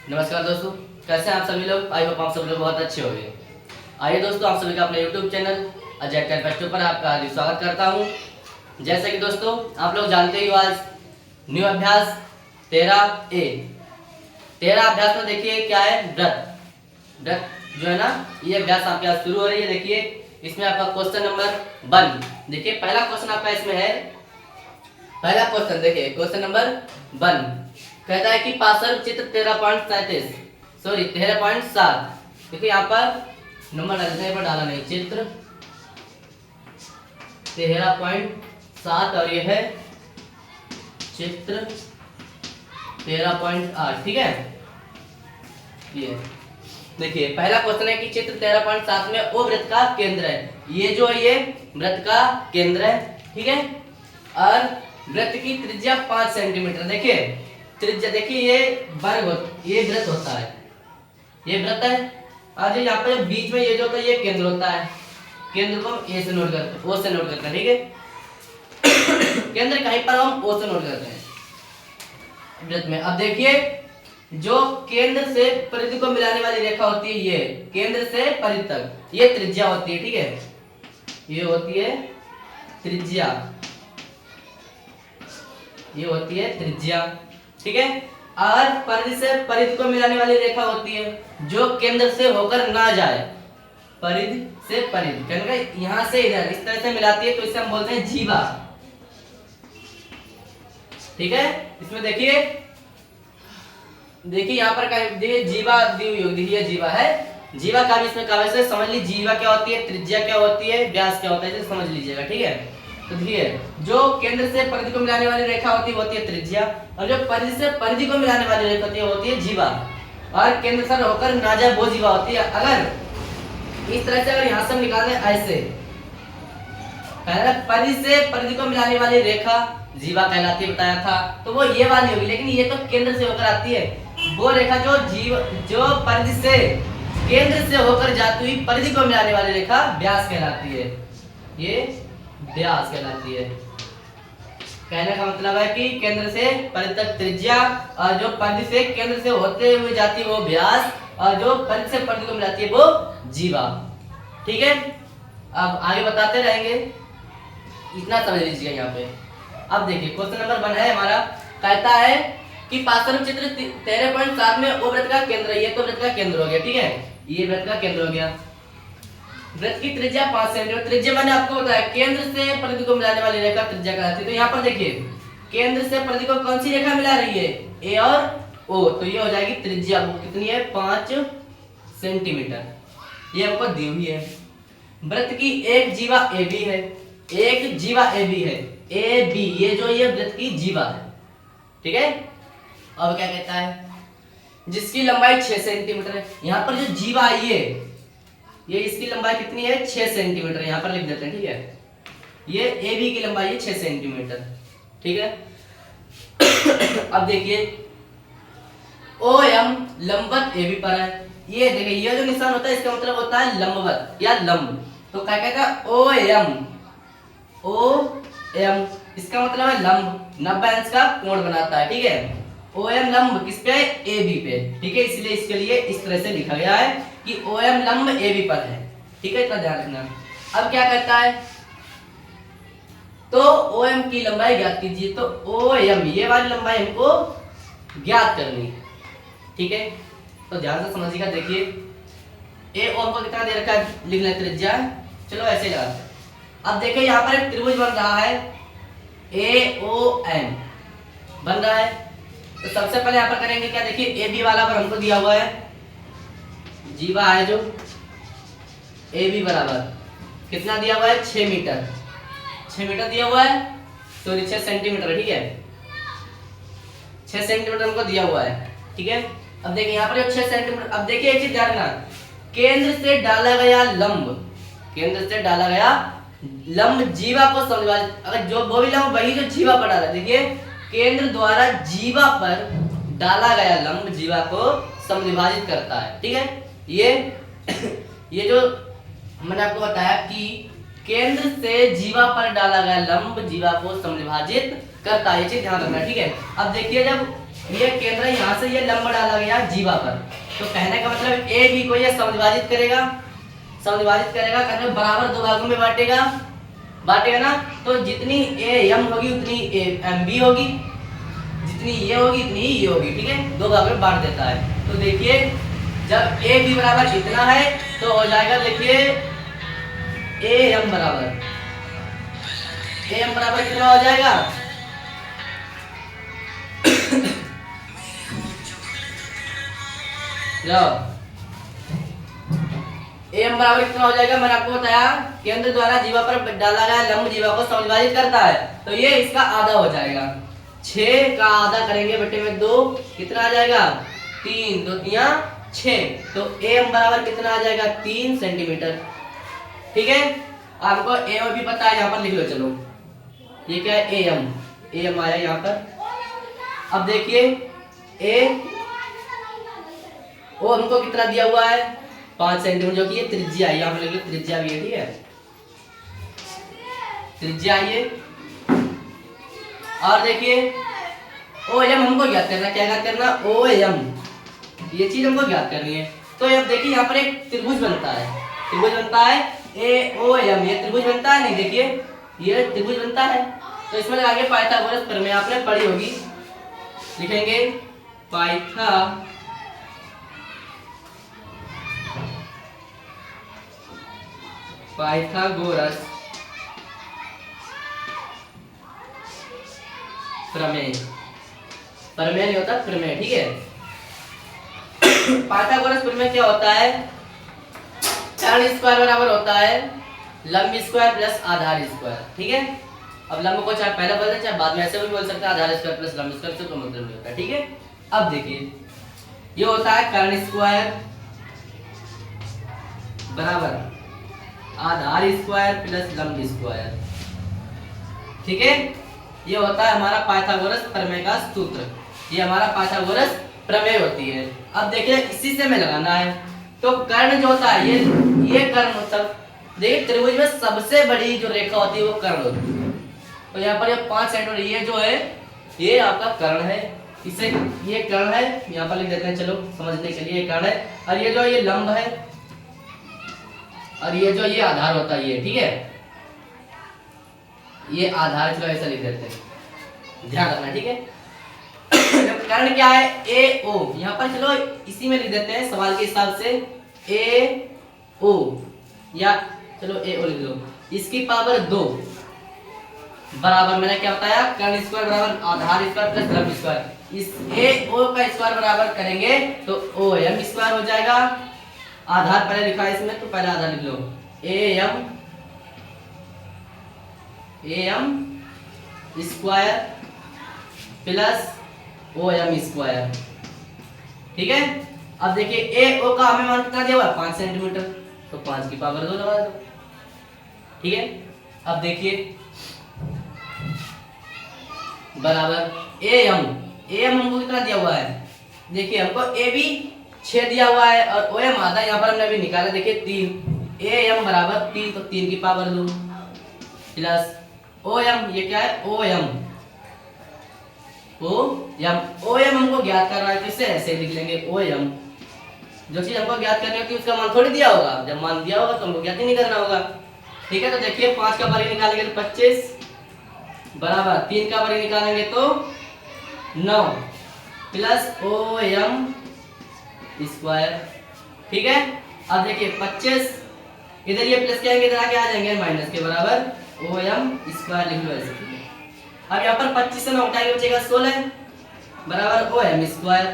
नमस्कार दोस्तों, कैसे हैं आप सभी लोग। आई होप आप सभी लोग बहुत अच्छे होंगे। आइए दोस्तों, आप सभी का अपने यूट्यूब चैनल अजय टेक्स्ट पर आपका हार्दिक स्वागत करता हूं। जैसे कि दोस्तों आप लोग जानते ही हो, आज न्यू अभ्यास 13A 13 अभ्यास में देखिए क्या है, व्रत जो है ना, ये अभ्यास आपके आज शुरू हो रही है। देखिए इसमें आपका क्वेश्चन नंबर 1, देखिए पहला क्वेश्चन आपका इसमें है। पहला क्वेश्चन देखिए, क्वेश्चन नंबर 1 कहता है कि पार्श्व चित्र 13.7। देखिए यहाँ पर नंबर डालने पर डाला नहीं, चित्र 13.7 और ये है चित्र 13.8। ठीक है, ये देखिए पहला क्वेश्चन है कि चित्र 13.7 में ओ वृत्त का केंद्र है। ये जो है ये वृत्त का केंद्र है। ठीक है, और वृत्त की त्रिज्या 5 सेंटीमीटर। देखिए त्रिज्या, देखिए ये ये वृत्त होता है, ये वृत्त है। और जो यहाँ पे बीच में ये जो होता है ये केंद्र होता है। केंद्र को ए से नोट करते हैं, ओ से नोट करते हैं। ठीक है केंद्र कहीं पर हम ओ से नोट करते हैं वृत्त में। अब देखिए जो केंद्र से परिधि को मिलाने वाली रेखा होती है, ये केंद्र से परिधि तक ये त्रिज्या होती है। ठीक है, ये होती है त्रिज्या, ये होती है त्रिज्या। ठीक है, और परिधि से परिधि को मिलाने वाली रेखा होती है जो केंद्र से होकर ना जाए। परिधि से परिधि कहने यहां से इधर इस तरह से मिलाती है तो इसे हम बोलते हैं जीवा। ठीक है, इसमें देखिए यहाँ पर देखिए जीवा दी हुई होगी, ये जीवा है। जीवा का भी इसमें कागज से समझ लीजिए, जीवा क्या होती है, त्रिज्या क्या होती है, व्यास क्या होता है, इसे समझ लीजिएगा। ठीक है, तो देखिए जो केंद्र से परिधि को मिलाने वाली रेखा होती है त्रिज्या, और जो परिधि से परिधि को मिलाने वाली रेखा होती है जीवा, और केंद्र से होकर ना जाए वो जीवा होती है। अगर इस तरह से अगर यहां से हम निकाल दें ऐसे, परिधि से परिधि को मिलाने वाली रेखा जीवा कहलाती है, बताया था, तो वो ये वाली होगी। लेकिन ये तो केंद्र से होकर आती है, वो रेखा जो परिधि से केंद्र से होकर जाती हुई परिधि को मिलाने वाली रेखा व्यास कहलाती है। ये व्यास कहलाती है। कहने का मतलब है कि केंद्र से परिधि तक त्रिज्या, और जो परिधि से केंद्र से होते हुए जाती है वो व्यास, और जो परिधि से परिधि को मिलाती है वो जीवा। ठीक है, अब आगे बताते रहेंगे, इतना समझ लीजिएगा यहाँ पे। अब देखिए क्वेश्चन नंबर 1 है हमारा, कहता है कि पार्श्व चित्र 13.7 में ओ वृत्त का केंद्र है। ये तो वृत्त का केंद्र हो गया। ठीक है, ये वृत्त का केंद्र हो गया। वृत्त की त्रिज्या 5 सेंटीमीटर। त्रिज्या मैंने आपको बताया केंद्र से परिधि को मिलाने वाली रेखा त्रिज्या कहलाती है। तो यहाँ पर देखिए केंद्र से परिधि को कौन सी रेखा मिला रही है, ए और ओ, तो ये हो जाएगी त्रिज्या। वो कितनी है, 5 सेंटीमीटर। ये हमको दी हुई है। वृत्त की एक जीवा ए बी है, एक जीवा ए बी है, ए बी ये जो ये वृत्त की जीवा है। ठीक है, अब क्या कहता है, जिसकी लंबाई 6 सेंटीमीटर है। यहाँ पर जो जीवा है ये इसकी लंबाई कितनी है, 6 सेंटीमीटर। यहाँ पर लिख देते हैं। ठीक है, ये ए बी की लंबाई है 6 सेंटीमीटर। ठीक है अब देखिए ओ एम लंबवत ए बी पर है। ये देखिए ये जो निशान होता है इसका मतलब होता है लंबवत या लंब। तो क्या कहता है, ओ एम इसका मतलब है लंब, 90 अंश का कोण बनाता है। ठीक है, ओ एम लंब किस पे, ए बी पे। ठीक है, इसलिए इसके लिए इस तरह से लिखा गया है कि ओ एम लंब ए बी पर है। ठीक है, इतना ध्यान रखना। अब क्या कहता है, तो ओ एम की लंबाई ज्ञात कीजिए। तो ओ एम ये वाली लंबाई हमको ज्ञात करनी है। ठीक है, तो ध्यान से समझिएगा। देखिए ए ओ को कितना दे रखा है, लिख लेते त्रिज्या। चलो ऐसे लगाते। अब देखिए यहाँ पर एक त्रिभुज बन रहा है, ए ओ एन बन रहा है। तो सबसे पहले यहाँ पर करेंगे क्या, देखिए ए बी वाला पर हमको दिया हुआ है जीवा है, जो ए बी बराबर कितना दिया हुआ है, 6 मीटर। 6 मीटर दिया हुआ है, सॉरी 6 सेंटीमीटर। ठीक है, 6 सेंटीमीटर हमको दिया हुआ है। ठीक है, अब देखिए यहाँ पर 6 सेंटीमीटर। अब देखिए एक चीज ध्यान रखना, केंद्र से डाला गया लंब, केंद्र से डाला गया लंब जीवा को समविभाजित, अगर जो वो भी लंब वही जो जीवा पर डाला। देखिए केंद्र द्वारा जीवा पर डाला गया लंब जीवा को समविभाजित करता है। ठीक है, ये जो मैंने आपको बताया कि केंद्र से जीवा पर डाला गया लंब जीवा को समविभाजित करता है, ये चीज ध्यान रखना। ठीक है, अब देखिए जब ये केंद्र यहाँ से ये लंब डाला गया जीवा पर। तो कहने का मतलब ए बी को ये समविभाजित करेगा, करने बराबर दो भागों में बांटेगा ना। तो जितनी ए एम होगी उतनी ए एम बी होगी, जितनी ये होगी इतनी ही ये होगी, ठीक है, दो भागों में बांट देता है। तो देखिए जब ए बी बराबर इतना है तो हो जाएगा, देखिए ए एम बराबर कितना हो जाएगा, एम बराबर कितना हो जाएगा, मैंने आपको बताया केंद्र द्वारा जीवा पर डाला गया लंब जीवा को समविभाजित करता है। तो ये इसका आधा हो जाएगा, 6 का आधा करेंगे बटे में 2, कितना आ जाएगा 3, 2 तिया 6। तो एम बराबर कितना आ जाएगा 3 सेंटीमीटर, ठीक है। आपको एम भी पता है, यहाँ पर लिख लो, चलो ये क्या है एम आया यहाँ पर। अब देखिए ए ओ हमको कितना दिया हुआ है 5 सेंटीमीटर, जो कि ये त्रिज्या है, यहाँ पर लिख लो त्रिज्या भी है, ठीक है, त्रिज्या ये। और देखिए ओ एम हमको ज्ञात करना, क्या ज्ञात करना, ओ एम, ये चीज हमको ज्ञात करनी है। तो अब देखिए यहाँ पर एक त्रिभुज बनता है ए ओ एम, ये त्रिभुज बनता है, नहीं देखिए ये त्रिभुज बनता है। तो इसमें आगे पाइथागोरस प्रमेय आपने पढ़ी होगी, लिखेंगे पाइथागोरस प्रमेय नहीं होता प्रमेय, ठीक है। पाइथागोरस प्रमेय क्या होता है, कर्ण स्क्वायर बराबर होता है लंब स्क्वायर प्लस आधार स्क्वायर, ठीक है। अब लंब को चाहे पहले बोल दे चाहे बाद में ऐसे भी बोल सकते हैं, आधार स्क्वायर प्लस लंब स्क्वायर से कोई मतलब नहीं होता, ठीक है। अब देखिए ये होता है कर्ण स्क्वायर बराबर आधार स्क्वायर प्लस लंब स्क्वायर, ठीक है। ये होता है हमारा पाइथागोरस प्रमेय का सूत्र, ये हमारा पाइथागोरस प्रमेय होती है। अब देखिए इसी से हमें लगाना है। तो कर्ण जो होता है ये कर्ण मतलब देखिए त्रिभुज में सबसे बड़ी जो रेखा होती है वो कर्ण होती है। तो यहाँ पर ये 5 सेंटीमीटर ये जो है ये आपका कर्ण है, इसे ये कर्ण है, यहाँ पर लिख देते हैं, चलो समझने के लिए ये कर्ण है। और ये जो ये लंब है और ये जो ये आधार होता है ये, ठीक है, ये आधार, चलो ऐसा लिख देते हैं, ध्यान रखना, ठीक है। कर्ण क्या है ए ओ, यहाँ पर चलो इसी में लिख देते हैं सवाल के हिसाब से ए ओ, या चलो ए ओ लिख लो, इसकी पावर 2 बराबर, मैंने क्या बताया कर्ण स्क्वायर बराबर आधार स्क्वायर प्लस लंब स्क्वायर। इस ए ओ का स्क्वायर बराबर करेंगे तो ओ एम स्क्वायर हो जाएगा। आधार पहले लिखा है इसमें, तो पहले आधार लिख लो A M square plus O M square, ठीक है। अब देखिए ए ओ का हमें मान कितना दिया हुआ है 5 सेंटीमीटर, तो 5 की पावर 2 लगा दो, ठीक है। अब देखिए बराबर ए एम हमको कितना दिया हुआ है, देखिए हमको ए बी 6 दिया हुआ है और ओ एम आधा यहाँ पर हमने अभी निकाला, देखिए 3, ए एम बराबर 3, तो 3 की पावर 2 प्लस ओ एम, ये क्या है ओ एम हमको ज्ञात करना है, किससे ऐसे लिख लेंगे ओ एम, जो चीज हमको ज्ञात करनी होती है उसका मान थोड़ी दिया होगा, जब मान दिया होगा तो हमको ज्ञात ही नहीं करना होगा, ठीक है। तो देखिए 5 का वर्ग निकालेंगे तो 25 बराबर 3 का वर्ग निकालेंगे तो 9 प्लस ओ एम स्क्वायर, ठीक है। अब देखिए 25 इधर ये प्लस के आएंगे, इधर आके आ जाएंगे माइनस के बराबर ओ एम स्क्वायर लिख लो ऐसे। अब यहाँ पर 25 से 9 हटाएंगे बचेगा 16 बराबर ओ एम स्क्वायर।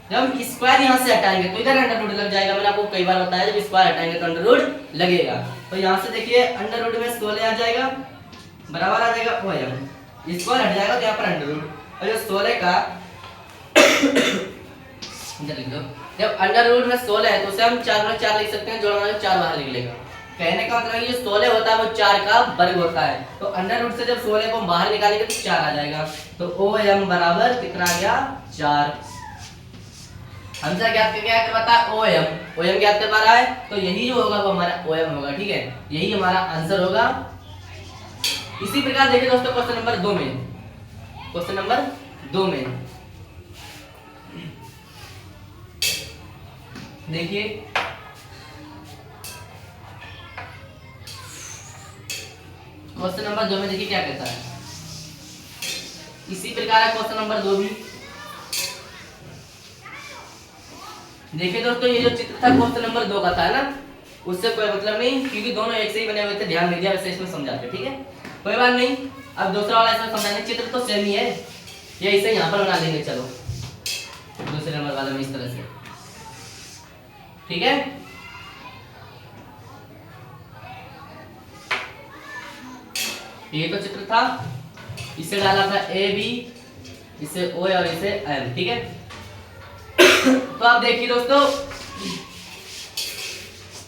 जब हम स्क्वायर यहाँ से हटाएंगे तो इधर अंडर रूट लग जाएगा, मैंने आपको कई बार बताया जब स्क्वायर हटाएंगे तो अंडर रूट लगेगा। तो यहाँ से देखिए अंडर रूट में 16 आ जाएगा बराबर आ जाएगा ओ एम, स्क्वायर हट जाएगा तो यहाँ पर अंडर रूट, और जो 16 का लिख दो, जब अंडर रूट में 16 है तो उसे हम 4 में 4 लिख सकते हैं, जोड़ना 4 बाहर निकलेगा। कहने का मतलब ये 16 होता है वो 4 का वर्ग होता है, तो अंडर रूट से जब 16 को बाहर निकालेंगे तो 4 आ जाएगा। तो ओ एम बराबर कितना आ गया 4। हमसे ज्ञात क्या करवाता है ओ एम ज्ञात करवा रहा है, तो यही जो होगा वो हमारा ओ एम होगा, ठीक है, यही हमारा आंसर होगा। इसी प्रकार देखिए दोस्तों क्वेश्चन नंबर 2 में देखिए क्वेश्चन नंबर 2 में देखिए क्या कहता है। इसी प्रकार है क्वेश्चन नंबर 2 भी। देखिए दोस्तों, ये जो चित्र था क्वेश्चन नंबर 2 का था ना, उससे कोई मतलब नहीं, क्योंकि दोनों एक से ही बने हुए थे, ध्यान नहीं दिया, वैसे इसमें समझाते। ठीक है, कोई बात नहीं। अब दूसरा वाला इसमें समझाने, चित्र तो सेम ही है, ये इसे यहाँ पर बना लेंगे। चलो दूसरे नंबर वाले में इस तरह से, ठीक है। ये तो चित्र था, इसे डाला था ए बी, इसे ओ और इसे एम, ठीक है। तो आप देखिए दोस्तों,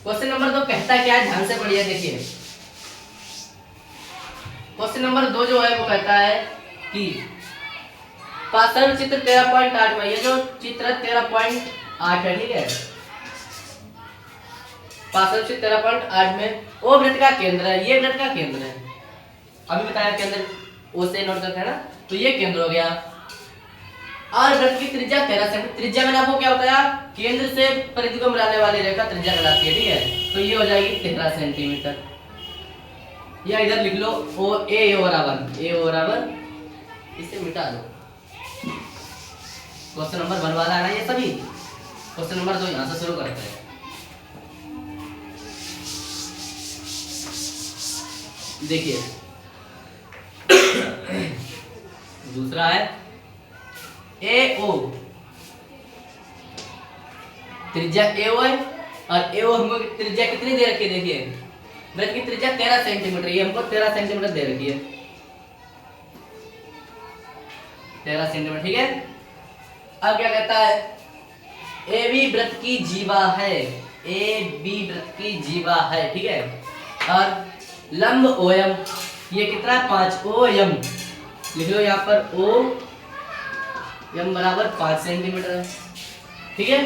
क्वेश्चन नंबर 2 कहता क्या है, ध्यान से पढ़िए। देखिए क्वेश्चन नंबर 2 जो है वो कहता है कि पाषाण चित्र 13.8 में, ये जो चित्र 13.8 है, ठीक है, पाषाण चित्र 13.8 में ओ वृत्त का केंद्र है, ये वृत्त का केंद्र है। अभी बताया केंद्र ओ से नोट करते हैं ना, तो ये केंद्र हो गया। और वृत्त की त्रिज्या 13 सेंटीमीटर। त्रिज्या मैंने आपको क्या बताया, केंद्र से परिधि को मिलाने वाली रेखा त्रिज्या कहलाती है, ठीक है। तो ये हो जाएगी 13 सेंटीमीटर। या इधर लिख लो ओ ए बराबर, इसे मिटा दो। क्वेश्चन नंबर 1 वाला है ना ये सभी। क्वेश्चन नंबर 2 यहां से शुरू करते हैं। देखिए दूसरा है ए ओ, त्रिज्या ए ओ है, और ए ओ हमको त्रिज्या कितनी दे रखी है। देखिए वृत्त की त्रिज्या 13 सेंटीमीटर, ये हमको 13 सेंटीमीटर दे रखी है, 13 सेंटीमीटर, ठीक है। अब क्या कहता है, ए बी वृत्त की जीवा है, ए बी वृत्त की जीवा है, ठीक है। और लंब ओ एम, ये कितना है 5, ओ एम लिख लो यहाँ पर, ओ एम बराबर 5 सेंटीमीटर है, ठीक है।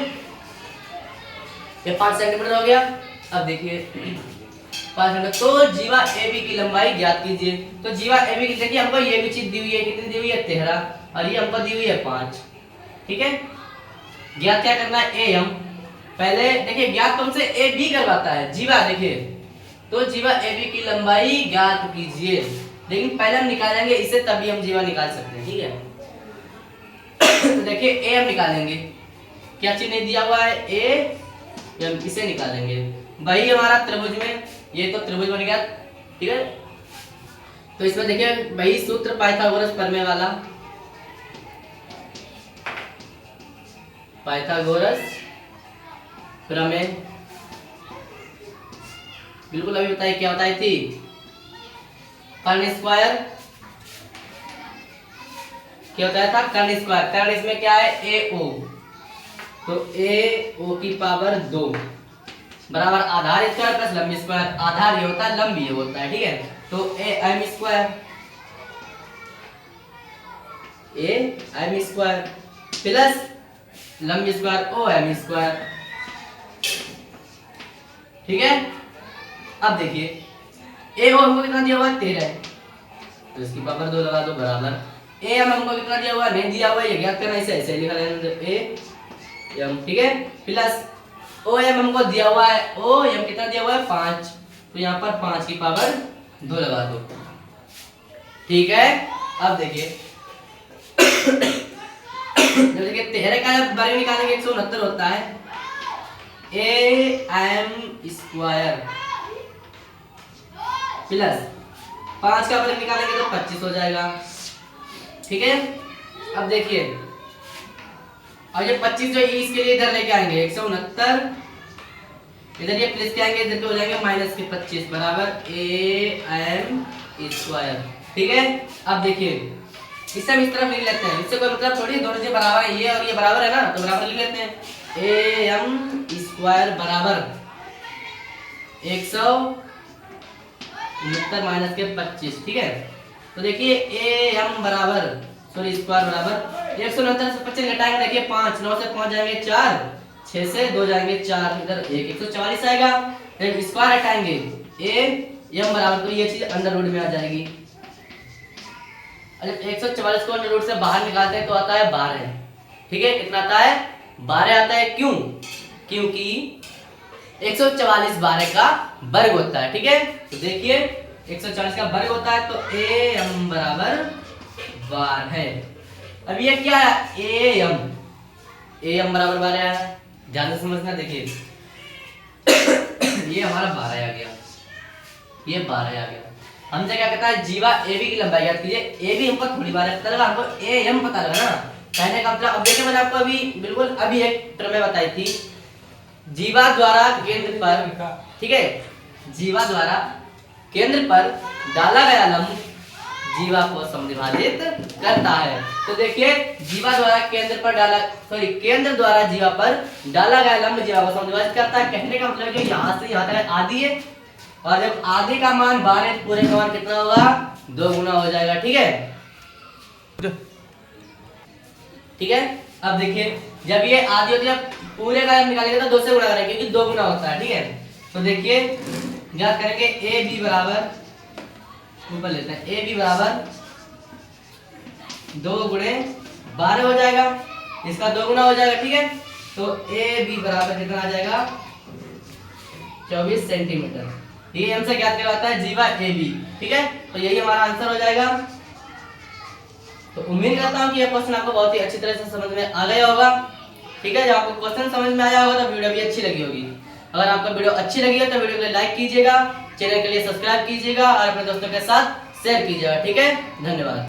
ये 5 सेंटीमीटर हो गया। अब देखिए 5 सेंटीमीटर, तो जीवा ए बी की लंबाई ज्ञात कीजिए। तो जीवा ए बी की, देखिए हमको ये भी चीज दी हुई है, कितनी दी हुई है 13, और ये हमको दी हुई है 5, ठीक है। ज्ञात क्या करना है, ए एम। पहले देखिए ज्ञात तुमसे ए बी करवाता है जीवा, देखिए तो जीवा ए बी की लंबाई ज्ञात कीजिए, लेकिन पहले हम निकालेंगे इसे, तभी हम जीवा निकाल सकते हैं, ठीक है। तो देखिए ए हम निकालेंगे, क्या चिन्ह दिया हुआ है, ए एम, इसे निकालेंगे। वही हमारा त्रिभुज में, ये तो त्रिभुज बन गया, ठीक है। तो इसमें देखिए वही सूत्र पाइथागोरस प्रमेय वाला, पाइथागोरस प्रमेय, बिल्कुल अभी बताइए क्या बताई थी, कर्ण स्क्वायर, क्या बताया था, कर्ण स्क्वायर। कर्ण इसमें क्या है, ए ओ, तो ए ओ की पावर 2 बराबर आधार स्क्वायर प्लस लंब स्क्वायर। आधार ये होता है, लंब ये होता है, ठीक है। तो A M square, A M square plus लंब स्क्वायर ओ एम स्क्वायर, ठीक है। अब देखिए ए ओ हमको कितना दिया हुआ है 13, तो इसकी पावर 2 लगा दो, बराबर ए एम हमको कितना दिया हुआ है, नहीं दिया हुआ है, ये ज्ञात करना, इसे ऐसे लिखा लेना ए एम, ठीक है। प्लस ओ एम हमको दिया हुआ है, ओ एम कितना दिया हुआ है 5, तो यहाँ पर 5 की पावर 2 लगा दो, ठीक है। अब देखिए जब देखिए 13 का वर्ग निकालेंगे 169 होता है, ए एम स्क्वायर प्लस 5 का वर्ग निकालेंगे तो 25 हो जाएगा, ठीक है। अब देखिए, और ये 25 जो इसके लिए इधर लेके आएंगे 169, इधर ये प्लस के आएंगे, इधर के हो जाएंगे माइनस के 25 बराबर ए एम स्क्वायर, ठीक है। अब देखिए इसे हम इस तरफ लिख लेते हैं, इससे कोई मतलब थोड़ी, दोनों चीज बराबर है, ये और ये बराबर है ना, तो बराबर लिख लेते हैं। ए एम स्क्वायर बराबर 169 माइनस के 25, ठीक है। तो देखिए ए एम बराबर, सॉरी स्क्वायर बराबर 169 से 25 घटाएंगे, देखिए 5, 9 से 5 जाएंगे 4, 6 से 2 जाएंगे 4, इधर 144 आएगा। फिर स्क्वायर हटाएंगे, ए एम बराबर, तो ये चीज अंडर रूट में आ जाएगी। जब 144 को अंडर रूट से बाहर निकालते हैं तो आता है 12, ठीक है। कितना आता है, 12 आता है। क्यों, क्योंकि 144 12 का वर्ग होता है। ठीक है, तो देखिए 140 का वर्ग होता है, तो am बराबर 12 है। अब ये क्या है, am बराबर 12 है, ध्यान से समझना। देखिए ये हमारा 12 आ गया, ये 12 आ गया। हमसे क्या कहता है, जीवा AB की लंबाई ज्ञात कीजिए। AB हमको थोड़ी बार पता लगा, हमको AM पता लगा ना। कहने का मतलब, अब देखिए मैंने आपको अभी बिल्कुल अभी एक प्रमेय बताई थी, जीवा द्वारा केंद्र पर, ठीक है, जीवा द्वारा केंद्र पर डाला गया लंब जीवा को समद्विभाजित करता है। तो देखिए जीवा द्वारा केंद्र पर डाला, सॉरी केंद्र द्वारा जीवा पर डाला गया लंब जीवा को समद्विभाजित करता है। कहने का मतलब कि यहाँ से यहाँ तक आदि है, और जब आदि का मान 12 पूरे का मान कितना होगा, 2 गुना हो जाएगा। ठीक है, ठीक है। अब देखिए जब ये आदि होती है, पूरे का जब निकालेंगे तो 2 से गुणा करेंगे, क्योंकि 2 गुना होता है। ठीक है, तो देखिए ज्ञात करेंगे AB बराबर, ऊपर लेते हैं, AB बराबर 2 गुणे 12 हो जाएगा, इसका 2 गुना हो जाएगा। ठीक है, तो AB बराबर कितना आ जाएगा, 24 सेंटीमीटर। ये हमसे ज्ञात करवाता है जीवा AB। ठीक है, तो यही हमारा आंसर हो जाएगा। तो उम्मीद करता हूँ कि यह क्वेश्चन आपको बहुत ही अच्छी तरह से समझ में आ गया होगा। ठीक है, जब आपको क्वेश्चन समझ में आया होगा तो वीडियो भी अच्छी लगी होगी। अगर आपको वीडियो अच्छी लगी है तो वीडियो को लाइक कीजिएगा, चैनल के लिए सब्सक्राइब कीजिएगा और अपने दोस्तों के साथ शेयर कीजिएगा। ठीक है, धन्यवाद।